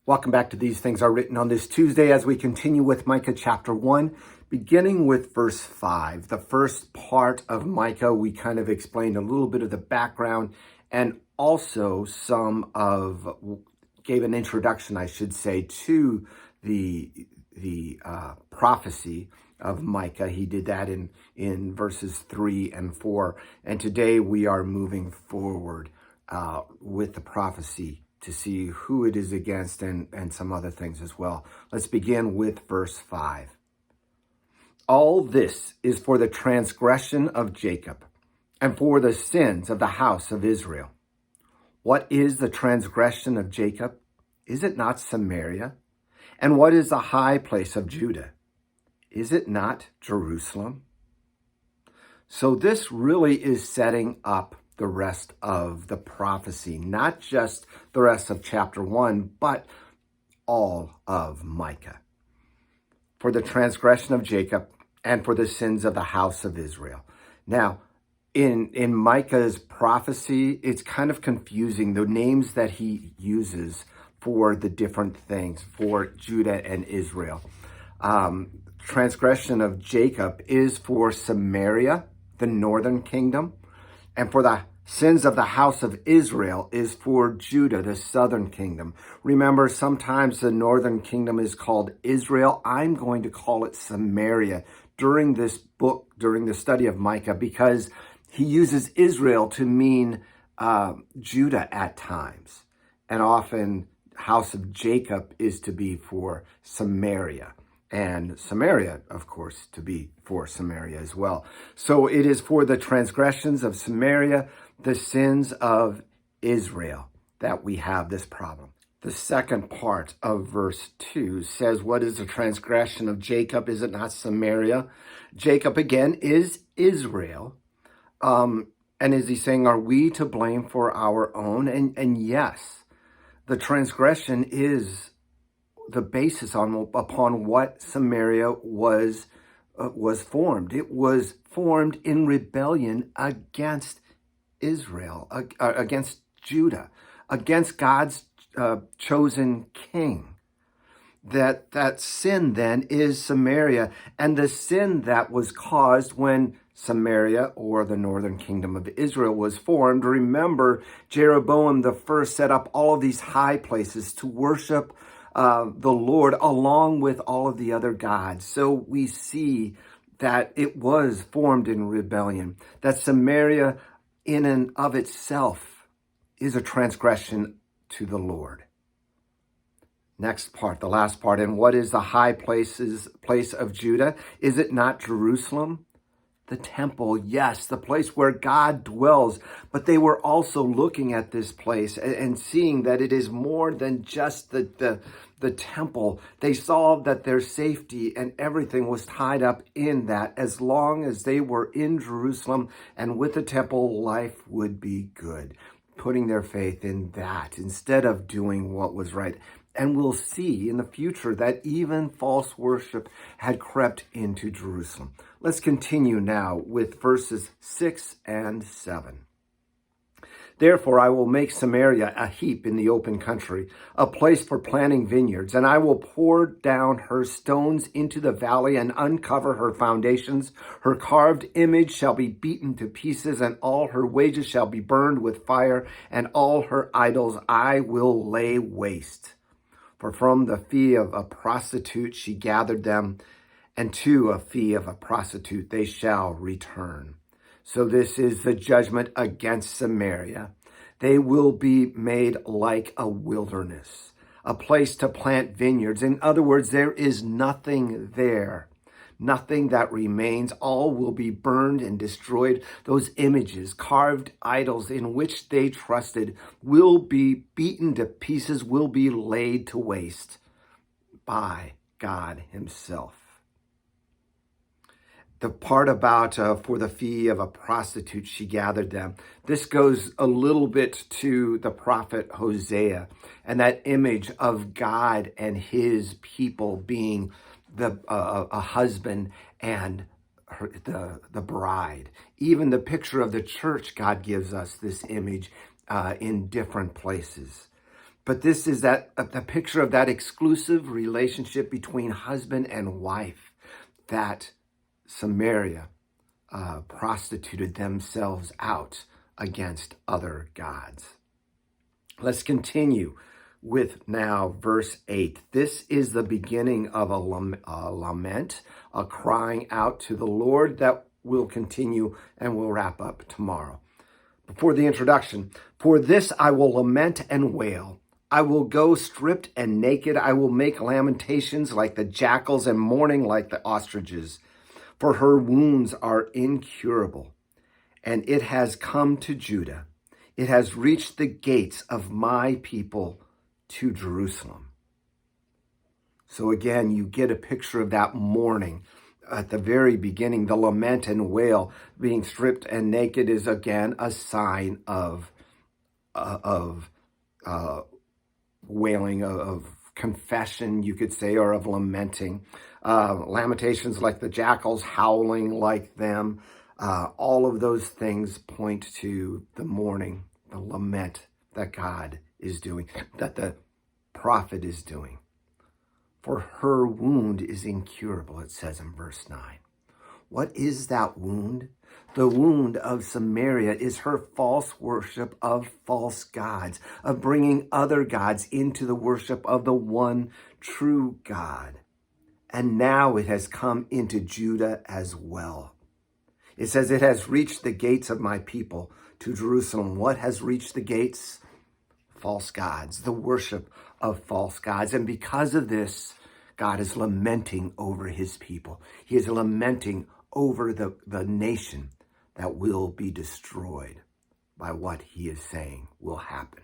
Welcome back to These Things Are Written on this Tuesday as we continue with Micah chapter 1, beginning with verse 5. The first part of Micah, we kind of explained a little bit of the background and also gave an introduction, I should say, to the prophecy of Micah. He did that in verses 3 and 4. And today we are moving forward with the prophecy to see who it is against and some other things as well. Let's begin with verse 5. All this is for the transgression of Jacob and for the sins of the house of Israel. What is the transgression of Jacob? Is it not Samaria? And what is the high place of Judah? Is it not Jerusalem? So this really is setting up the rest of the prophecy, not just the rest of chapter 1, but all of Micah. For the transgression of Jacob and for the sins of the house of Israel. Now, in Micah's prophecy, it's kind of confusing, the names that he uses for the different things for Judah and Israel. Transgression of Jacob is for Samaria, the northern kingdom, and for the sins of the house of Israel is for Judah, the southern kingdom. Remember, sometimes the northern kingdom is called Israel. I'm going to call it Samaria during this book, during the study of Micah, because he uses Israel to mean Judah at times. And often, house of Jacob is to be for Samaria. And Samaria, of course, to be for Samaria as well. So it is for the transgressions of Samaria, the sins of Israel, that we have this problem. The second part of verse 2 says, what is the transgression of Jacob? Is it not Samaria? Jacob, again, is Israel. And is he saying, are we to blame for our own? And yes, the transgression is the basis upon what Samaria was formed. It was formed in rebellion against Israel, against Judah, against God's chosen king. That sin then is Samaria, and the sin that was caused when Samaria, or the northern kingdom of Israel, was formed. Remember, Jeroboam the first set up all of these high places to worship the Lord along with all of the other gods. So we see that it was formed in rebellion, that Samaria in and of itself is a transgression to the Lord. Next part, the last part. And what is the high place of Judah? Is it not Jerusalem? The temple, yes, the place where God dwells. But they were also looking at this place and seeing that it is more than just the temple. They saw that their safety and everything was tied up in that. As long as they were in Jerusalem and with the temple, life would be good. Putting their faith in that instead of doing what was right. And we'll see in the future that even false worship had crept into Jerusalem. Let's continue now with verses 6 and 7. Therefore, I will make Samaria a heap in the open country, a place for planting vineyards, and I will pour down her stones into the valley and uncover her foundations. Her carved image shall be beaten to pieces, and all her wages shall be burned with fire, and all her idols I will lay waste. For from the fee of a prostitute she gathered them, and to a fee of a prostitute they shall return. So this is the judgment against Samaria. They will be made like a wilderness, a place to plant vineyards. In other words, there is nothing there, nothing that remains. All will be burned and destroyed. Those images, carved idols in which they trusted, will be beaten to pieces, will be laid to waste by God himself. The part about for the fee of a prostitute, she gathered them. This goes a little bit to the prophet Hosea and that image of God and his people being a husband and the bride. Even the picture of the church, God gives us this image in different places. But this is the picture of that exclusive relationship between husband and wife that Samaria prostituted themselves out against other gods. Let's continue with now verse 8. This is the beginning of a lament, a crying out to the Lord that will continue and will wrap up tomorrow. Before the introduction, for this I will lament and wail. I will go stripped and naked. I will make lamentations like the jackals and mourning like the ostriches. For her wounds are incurable, and it has come to Judah. It has reached the gates of my people to Jerusalem. So again, you get a picture of that mourning. At the very beginning, the lament and wail, being stripped and naked, is again a sign of wailing, of confession, you could say, or of lamenting. Lamentations like the jackals, howling like them. All of those things point to the mourning, the lament that God is doing, that the prophet is doing. For her wound is incurable, it says in verse 9. What is that wound? The wound of Samaria is her false worship of false gods, of bringing other gods into the worship of the one true God. And now it has come into Judah as well. It says it has reached the gates of my people to Jerusalem. What has reached the gates? False gods, the worship of false gods. And because of this, God is lamenting over his people. He is lamenting over the nation that will be destroyed by what he is saying will happen.